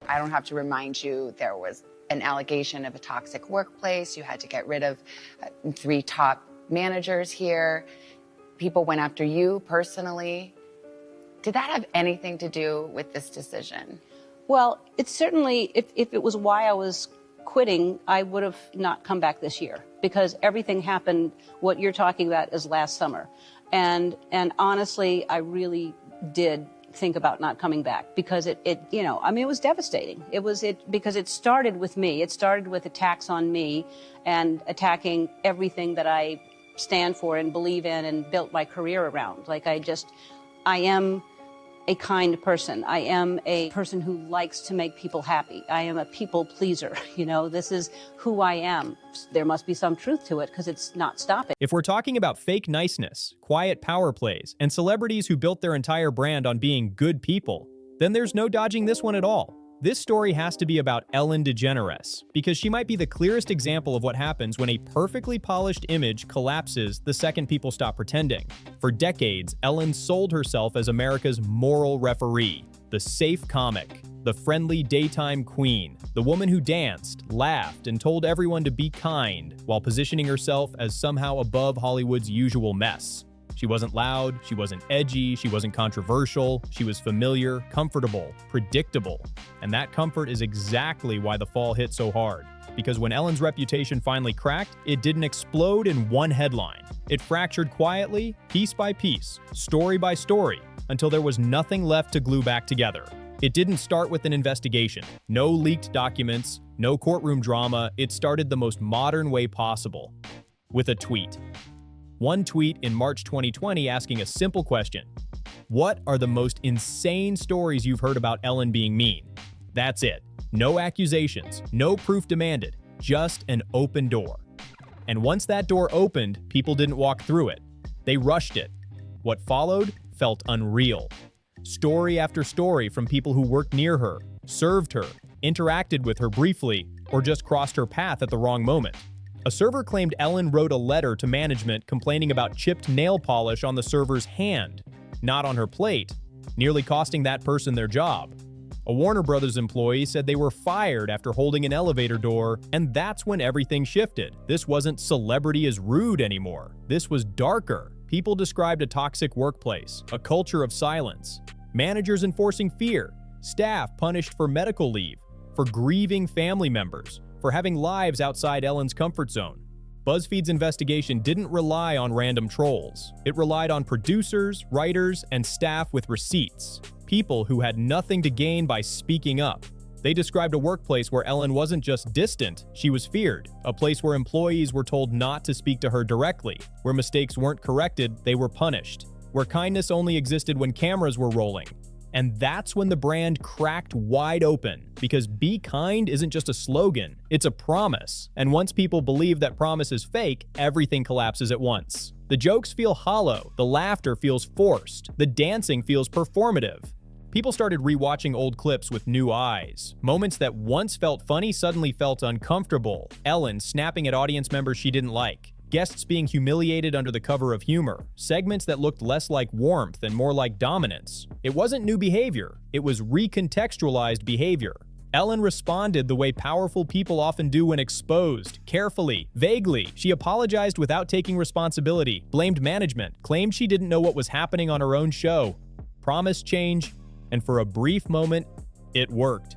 I don't have to remind you, there was an allegation of a toxic workplace. You had to get rid of 3 top managers here. People went after you personally. Did that have anything to do with this decision? Well, it's certainly, if it was why I was quitting, I would have not come back this year, because everything happened, what you're talking about, is last summer. And honestly, I really did think about not coming back, because it was devastating. Because it started with me. It started with attacks on me and attacking everything that I stand for and believe in and built my career around. I am a kind person. I am a person who likes to make people happy. I am a people pleaser. This is who I am. There must be some truth to it, because it's not stopping. If we're talking about fake niceness, quiet power plays, and celebrities who built their entire brand on being good people, then there's no dodging this one at all. This story has to be about Ellen DeGeneres, because she might be the clearest example of what happens when a perfectly polished image collapses the second people stop pretending. For decades, Ellen sold herself as America's moral referee, the safe comic, the friendly daytime queen, the woman who danced, laughed, and told everyone to be kind, while positioning herself as somehow above Hollywood's usual mess. She wasn't loud, she wasn't edgy, she wasn't controversial, she was familiar, comfortable, predictable. And that comfort is exactly why the fall hit so hard. Because when Ellen's reputation finally cracked, it didn't explode in one headline. It fractured quietly, piece by piece, story by story, until there was nothing left to glue back together. It didn't start with an investigation. No leaked documents, no courtroom drama. It started the most modern way possible, with a tweet. One tweet in March 2020 asking a simple question: what are the most insane stories you've heard about Ellen being mean? That's it. No accusations, no proof demanded, just an open door. And once that door opened, people didn't walk through it. They rushed it. What followed felt unreal. Story after story from people who worked near her, served her, interacted with her briefly, or just crossed her path at the wrong moment. A server claimed Ellen wrote a letter to management complaining about chipped nail polish on the server's hand, not on her plate, nearly costing that person their job. A Warner Brothers employee said they were fired after holding an elevator door, and that's when everything shifted. This wasn't celebrity is rude anymore. This was darker. People described a toxic workplace, a culture of silence, managers enforcing fear, staff punished for medical leave, for grieving family members, for having lives outside Ellen's comfort zone. BuzzFeed's investigation didn't rely on random trolls. It relied on producers, writers, and staff with receipts, people who had nothing to gain by speaking up. They described a workplace where Ellen wasn't just distant, she was feared, a place where employees were told not to speak to her directly, where mistakes weren't corrected, they were punished, where kindness only existed when cameras were rolling. And that's when the brand cracked wide open, because be kind isn't just a slogan, it's a promise. And once people believe that promise is fake, everything collapses at once. The jokes feel hollow, the laughter feels forced, the dancing feels performative. People started rewatching old clips with new eyes. Moments that once felt funny suddenly felt uncomfortable. Ellen snapping at audience members she didn't like. Guests being humiliated under the cover of humor. Segments that looked less like warmth and more like dominance. It wasn't new behavior, it was recontextualized behavior. Ellen responded the way powerful people often do when exposed, carefully, vaguely. She apologized without taking responsibility, blamed management, claimed she didn't know what was happening on her own show, promised change, and for a brief moment, it worked.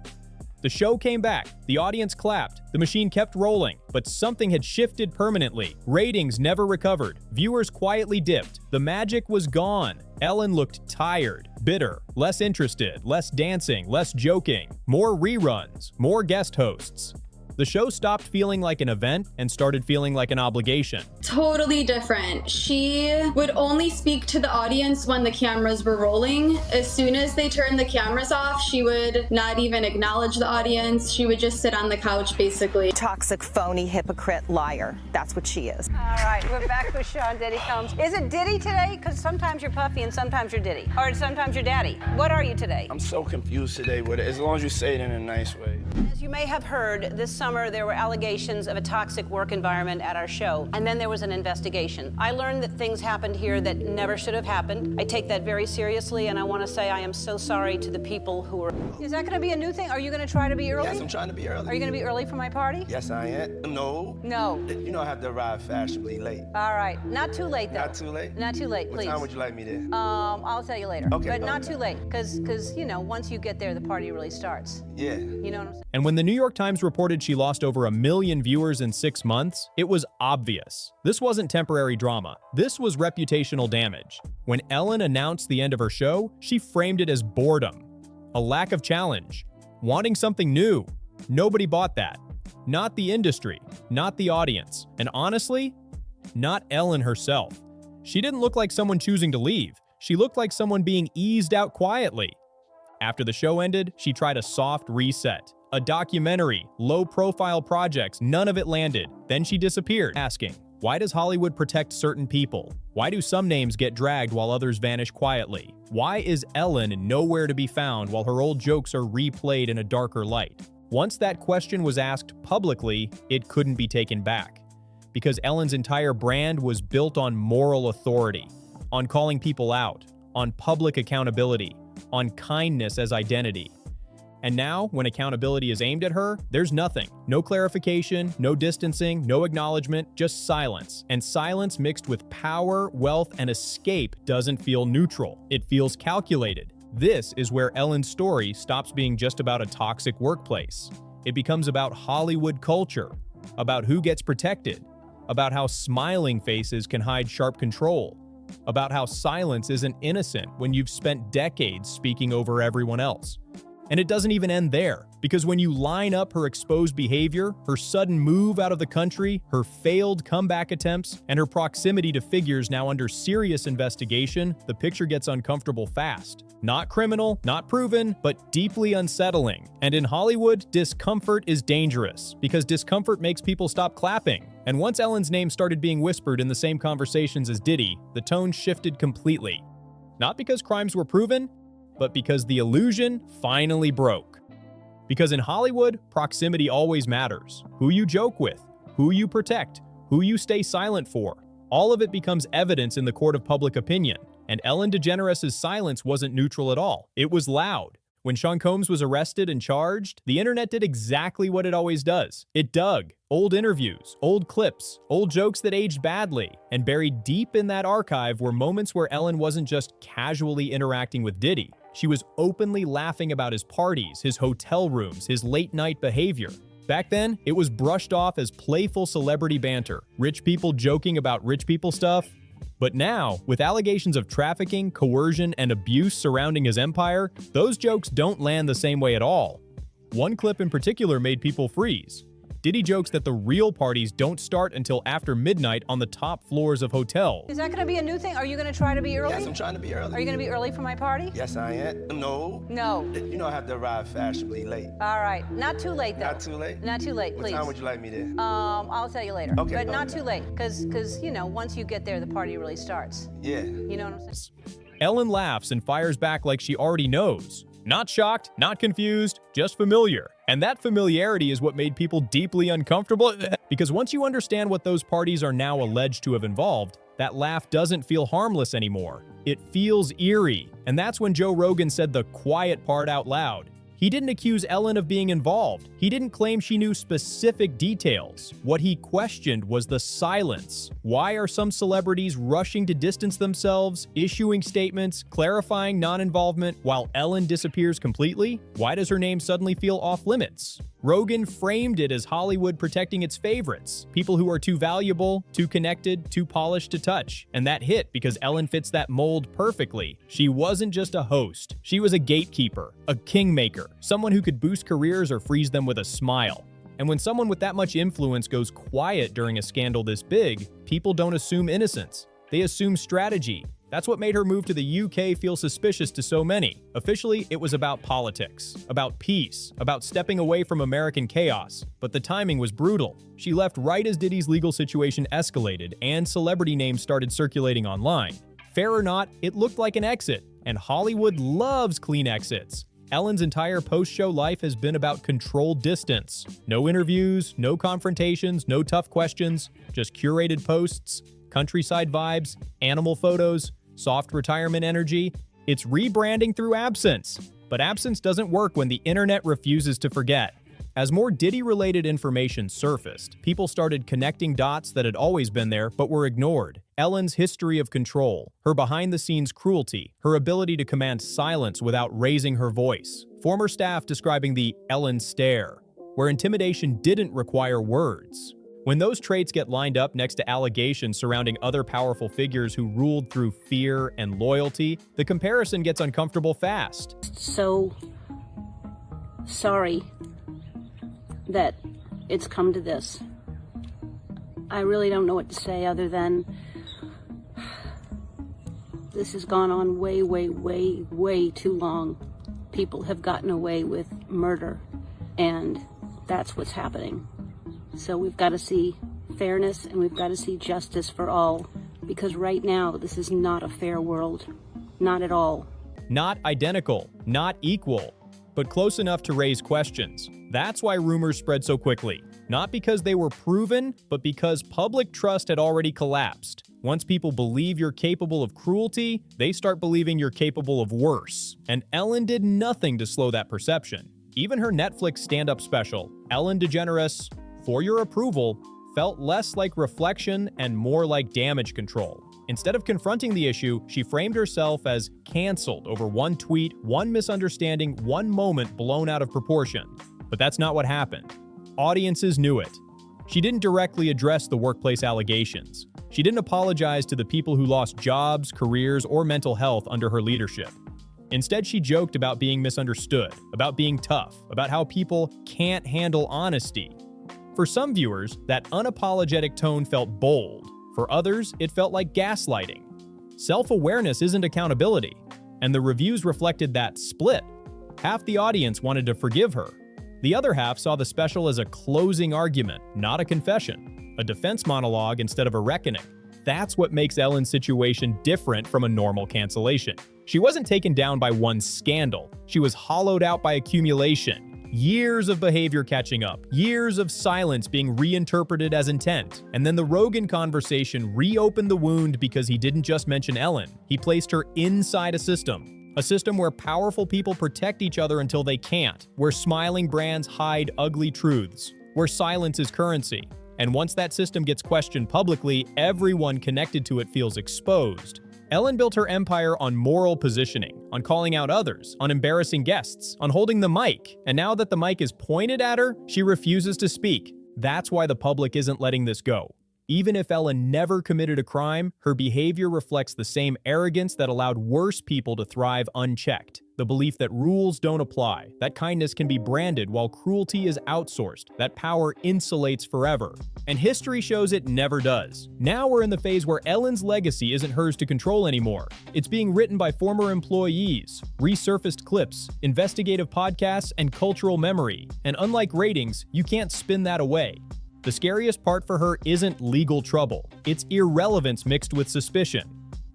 The show came back, the audience clapped, the machine kept rolling, but something had shifted permanently. Ratings never recovered, viewers quietly dipped, the magic was gone. Ellen looked tired, bitter, less interested, less dancing, less joking, more reruns, more guest hosts. The show stopped feeling like an event and started feeling like an obligation. Totally different. She would only speak to the audience when the cameras were rolling. As soon as they turned the cameras off, she would not even acknowledge the audience. She would just sit on the couch, basically. Toxic, phony, hypocrite, liar. That's what she is. All right, we're back with Sean Diddy Combs. Is it Diddy today? Because sometimes you're Puffy and sometimes you're Diddy. Or sometimes you're Daddy. What are you today? I'm so confused today with it, as long as you say it in a nice way. As you may have heard, this summer, summer, there were allegations of a toxic work environment at our show, and then there was an investigation. I learned that things happened here that never should have happened. I take that very seriously, and I want to say I am so sorry to the people who were... Is that going to be a new thing? Are you going to try to be early? Yes, I'm trying to be early. Are you going to be early for my party? Yes, I am. No. No. You know I have to arrive fashionably late. All right. Not too late, though. Not too late? Not too late, please. What time would you like me there? I'll tell you later. Okay. But not too late, because, you know, once you get there, the party really starts. Yeah. You know what I'm saying? And when the New York Times reported she lost over 1 million viewers in 6 months, it was obvious. This wasn't temporary drama. This was reputational damage. When Ellen announced the end of her show, she framed it as boredom, a lack of challenge, wanting something new. Nobody bought that. Not the industry, not the audience, and honestly, not Ellen herself. She didn't look like someone choosing to leave. She looked like someone being eased out quietly. After the show ended, she tried a soft reset. A documentary, low-profile projects, none of it landed. Then she disappeared, asking, why does Hollywood protect certain people? Why do some names get dragged while others vanish quietly? Why is Ellen nowhere to be found while her old jokes are replayed in a darker light? Once that question was asked publicly, it couldn't be taken back. Because Ellen's entire brand was built on moral authority, on calling people out, on public accountability, on kindness as identity. And now, when accountability is aimed at her, there's nothing. No clarification, no distancing, no acknowledgement, just silence. And silence mixed with power, wealth, and escape doesn't feel neutral. It feels calculated. This is where Ellen's story stops being just about a toxic workplace. It becomes about Hollywood culture, about who gets protected, about how smiling faces can hide sharp control, about how silence isn't innocent when you've spent decades speaking over everyone else. And it doesn't even end there, because when you line up her exposed behavior, her sudden move out of the country, her failed comeback attempts, and her proximity to figures now under serious investigation, the picture gets uncomfortable fast. Not criminal, not proven, but deeply unsettling. And in Hollywood, discomfort is dangerous, because discomfort makes people stop clapping. And once Ellen's name started being whispered in the same conversations as Diddy, the tone shifted completely. Not because crimes were proven, but because the illusion finally broke. Because in Hollywood, proximity always matters. Who you joke with, who you protect, who you stay silent for. All of it becomes evidence in the court of public opinion. And Ellen DeGeneres' silence wasn't neutral at all. It was loud. When Sean Combs was arrested and charged, the internet did exactly what it always does. It dug old interviews, old clips, old jokes that aged badly, and buried deep in that archive were moments where Ellen wasn't just casually interacting with Diddy. She was openly laughing about his parties, his hotel rooms, his late-night behavior. Back then, it was brushed off as playful celebrity banter, rich people joking about rich people stuff. But now, with allegations of trafficking, coercion, and abuse surrounding his empire, those jokes don't land the same way at all. One clip in particular made people freeze. Diddy jokes that the real parties don't start until after midnight on the top floors of hotels. Is that going to be a new thing? Are you going to try to be early? Yes, I'm trying to be early. Are you going to be early for my party? Yes, I am. No. No. You know I have to arrive fashionably late. All right. Not too late, though. Not too late? Not too late, please. What time would you like me there? I'll tell you later. Okay. But not too late, because, you know, once you get there, the party really starts. Yeah. You know what I'm saying? Ellen laughs and fires back like she already knows. Not shocked, not confused, just familiar. And that familiarity is what made people deeply uncomfortable, because once you understand what those parties are now alleged to have involved, that laugh doesn't feel harmless anymore. It feels eerie. And that's when Joe Rogan said the quiet part out loud. He didn't accuse Ellen of being involved. He didn't claim she knew specific details. What he questioned was the silence. Why are some celebrities rushing to distance themselves, issuing statements, clarifying non-involvement, while Ellen disappears completely? Why does her name suddenly feel off limits? Rogan framed it as Hollywood protecting its favorites, people who are too valuable, too connected, too polished to touch. And that hit because Ellen fits that mold perfectly. She wasn't just a host. She was a gatekeeper, a kingmaker, someone who could boost careers or freeze them with a smile. And when someone with that much influence goes quiet during a scandal this big, people don't assume innocence. They assume strategy. That's what made her move to the UK feel suspicious to so many. Officially, it was about politics, about peace, about stepping away from American chaos. But the timing was brutal. She left right as Diddy's legal situation escalated and celebrity names started circulating online. Fair or not, it looked like an exit, and Hollywood loves clean exits. Ellen's entire post-show life has been about controlled distance. No interviews, no confrontations, no tough questions, just curated posts, countryside vibes, animal photos, soft retirement energy. It's rebranding through absence. But absence doesn't work when the internet refuses to forget. As more Diddy-related information surfaced, people started connecting dots that had always been there but were ignored. Ellen's history of control, her behind-the-scenes cruelty, her ability to command silence without raising her voice. Former staff describing the Ellen stare, where intimidation didn't require words. When those traits get lined up next to allegations surrounding other powerful figures who ruled through fear and loyalty, the comparison gets uncomfortable fast. So sorry that it's come to this. I really don't know what to say other than this has gone on way, way, way, way too long. People have gotten away with murder, and that's what's happening. So we've got to see fairness and we've got to see justice for all, because right now this is not a fair world. Not at all. Not identical, not equal, but close enough to raise questions. That's why rumors spread so quickly. Not because they were proven, but because public trust had already collapsed. Once people believe you're capable of cruelty, they start believing you're capable of worse. And Ellen did nothing to slow that perception. Even her Netflix stand-up special, Ellen DeGeneres, For Your Approval, felt less like reflection and more like damage control. Instead of confronting the issue, she framed herself as canceled over one tweet, one misunderstanding, one moment blown out of proportion. But that's not what happened. Audiences knew it. She didn't directly address the workplace allegations. She didn't apologize to the people who lost jobs, careers, or mental health under her leadership. Instead, she joked about being misunderstood, about being tough, about how people can't handle honesty. For some viewers, that unapologetic tone felt bold. For others, it felt like gaslighting. Self-awareness isn't accountability, and the reviews reflected that split. Half the audience wanted to forgive her. The other half saw the special as a closing argument, not a confession, a defense monologue instead of a reckoning. That's what makes Ellen's situation different from a normal cancellation. She wasn't taken down by one scandal. She was hollowed out by accumulation. Years of behavior catching up, years of silence being reinterpreted as intent. And then the Rogan conversation reopened the wound because he didn't just mention Ellen. He placed her inside a system where powerful people protect each other until they can't, where smiling brands hide ugly truths, where silence is currency. And once that system gets questioned publicly, everyone connected to it feels exposed. Ellen built her empire on moral positioning, on calling out others, on embarrassing guests, on holding the mic. And now that the mic is pointed at her, she refuses to speak. That's why the public isn't letting this go. Even if Ellen never committed a crime, her behavior reflects the same arrogance that allowed worse people to thrive unchecked. The belief that rules don't apply, that kindness can be branded while cruelty is outsourced, that power insulates forever. And history shows it never does. Now we're in the phase where Ellen's legacy isn't hers to control anymore. It's being written by former employees, resurfaced clips, investigative podcasts, and cultural memory. And unlike ratings, you can't spin that away. The scariest part for her isn't legal trouble. It's irrelevance mixed with suspicion.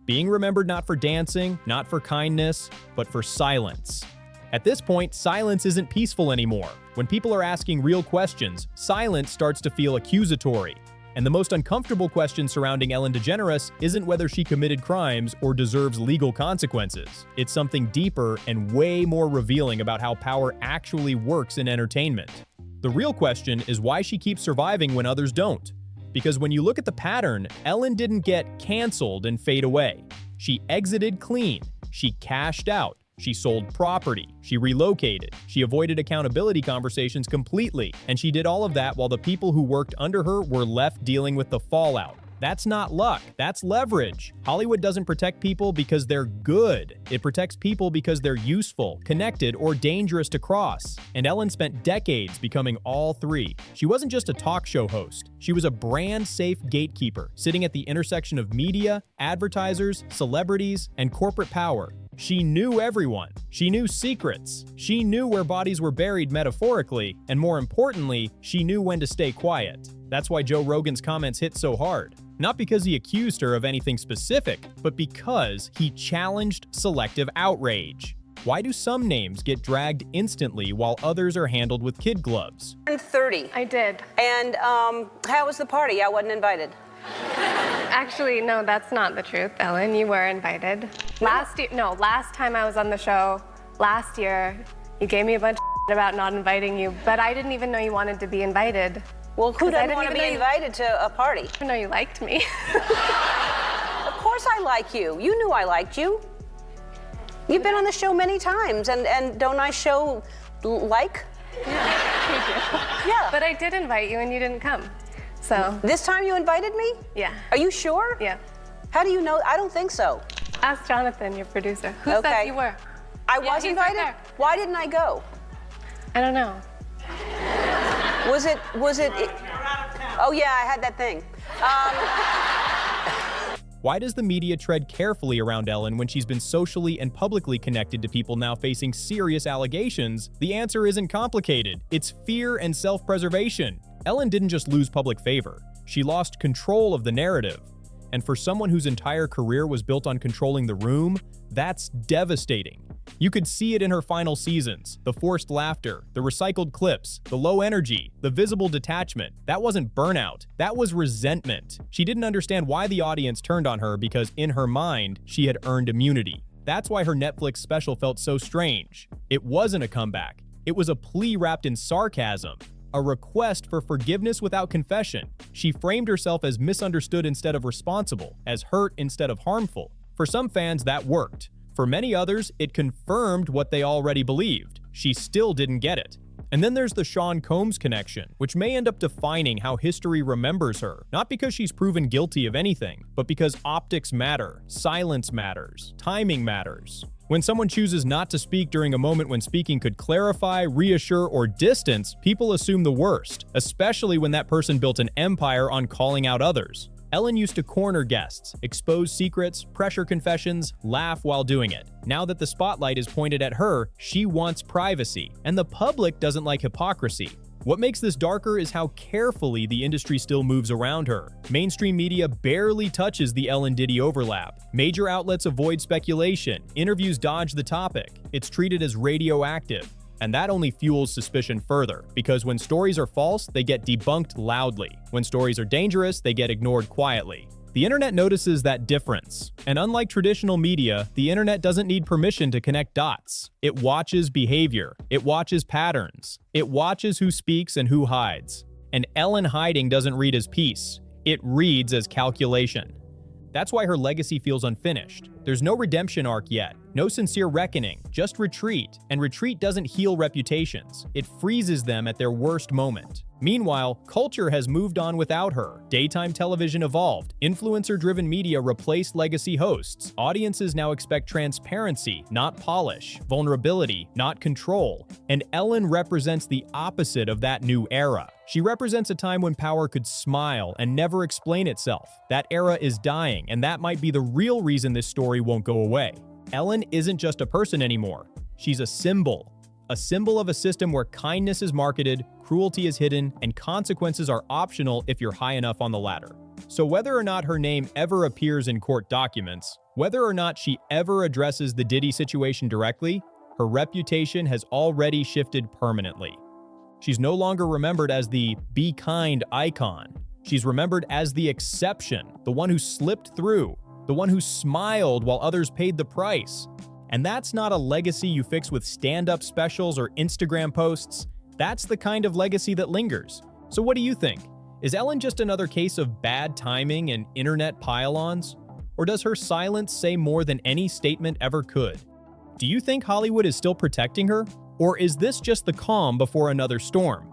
Being remembered not for dancing, not for kindness, but for silence. At this point, silence isn't peaceful anymore. When people are asking real questions, silence starts to feel accusatory. And the most uncomfortable question surrounding Ellen DeGeneres isn't whether she committed crimes or deserves legal consequences. It's something deeper and way more revealing about how power actually works in entertainment. The real question is why she keeps surviving when others don't. Because when you look at the pattern, Ellen didn't get canceled and fade away. She exited clean. She cashed out. She sold property. She relocated. She avoided accountability conversations completely. And she did all of that while the people who worked under her were left dealing with the fallout. That's not luck. That's leverage. Hollywood doesn't protect people because they're good. It protects people because they're useful, connected, or dangerous to cross. And Ellen spent decades becoming all three. She wasn't just a talk show host. She was a brand-safe gatekeeper, sitting at the intersection of media, advertisers, celebrities, and corporate power. She knew everyone. She knew secrets. She knew where bodies were buried metaphorically, and more importantly, she knew when to stay quiet. That's why Joe Rogan's comments hit so hard. Not because he accused her of anything specific, but because he challenged selective outrage. Why do some names get dragged instantly while others are handled with kid gloves? Turned 30. I did. And how was the party? I wasn't invited. Actually, no, that's not the truth, Ellen. You were invited. Last time I was on the show, last year, you gave me a bunch of about not inviting you, but I didn't even know you wanted to be invited. Well, who doesn't want to be invited to a party? I didn't know you liked me. Of course I like you. You knew I liked you. You've been on the show many times, and don't I show like? Yeah. But I did invite you and you didn't come. So. This time you invited me? Yeah. Are you sure? Yeah. How do you know? I don't think so. Ask Jonathan, your producer. Who Okay. said you were? I Yeah, was he's right invited? there. Why didn't I go? I don't know. Was it? Oh yeah, I had that thing. Why does the media tread carefully around Ellen when she's been socially and publicly connected to people now facing serious allegations? The answer isn't complicated. It's fear and self-preservation. Ellen didn't just lose public favor. She lost control of the narrative. And for someone whose entire career was built on controlling the room, that's devastating. You could see it in her final seasons. The forced laughter, the recycled clips, the low energy, the visible detachment. That wasn't burnout. That was resentment. She didn't understand why the audience turned on her because in her mind, she had earned immunity. That's why her Netflix special felt so strange. It wasn't a comeback. It was a plea wrapped in sarcasm. A request for forgiveness without confession. She framed herself as misunderstood instead of responsible, as hurt instead of harmful. For some fans, that worked. For many others, it confirmed what they already believed. She still didn't get it. And then there's the Sean Combs connection, which may end up defining how history remembers her, not because she's proven guilty of anything, but because optics matter, silence matters, timing matters. When someone chooses not to speak during a moment when speaking could clarify, reassure, or distance, people assume the worst, especially when that person built an empire on calling out others. Ellen used to corner guests, expose secrets, pressure confessions, laugh while doing it. Now that the spotlight is pointed at her, she wants privacy, and the public doesn't like hypocrisy. What makes this darker is how carefully the industry still moves around her. Mainstream media barely touches the Ellen-Diddy overlap. Major outlets avoid speculation, interviews dodge the topic. It's treated as radioactive. And that only fuels suspicion further, because when stories are false, they get debunked loudly. When stories are dangerous, they get ignored quietly. The internet notices that difference. And unlike traditional media, the internet doesn't need permission to connect dots. It watches behavior. It watches patterns. It watches who speaks and who hides. And Ellen hiding doesn't read as peace. It reads as calculation. That's why her legacy feels unfinished. There's no redemption arc yet, no sincere reckoning, just retreat. And retreat doesn't heal reputations. It freezes them at their worst moment. Meanwhile, culture has moved on without her. Daytime television evolved. Influencer-driven media replaced legacy hosts. Audiences now expect transparency, not polish, vulnerability, not control. And Ellen represents the opposite of that new era. She represents a time when power could smile and never explain itself. That era is dying, and that might be the real reason this story won't go away. Ellen isn't just a person anymore. She's a symbol. A symbol of a system where kindness is marketed, cruelty is hidden, and consequences are optional if you're high enough on the ladder. So whether or not her name ever appears in court documents, whether or not she ever addresses the Diddy situation directly, her reputation has already shifted permanently. She's no longer remembered as the be kind icon. She's remembered as the exception, the one who slipped through, the one who smiled while others paid the price. And that's not a legacy you fix with stand-up specials or Instagram posts. That's the kind of legacy that lingers. So what do you think? Is Ellen just another case of bad timing and internet pile-ons? Or does her silence say more than any statement ever could? Do you think Hollywood is still protecting her? Or is this just the calm before another storm?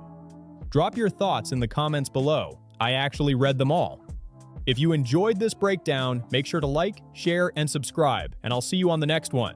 Drop your thoughts in the comments below. I actually read them all. If you enjoyed this breakdown, make sure to like, share, and subscribe, and I'll see you on the next one.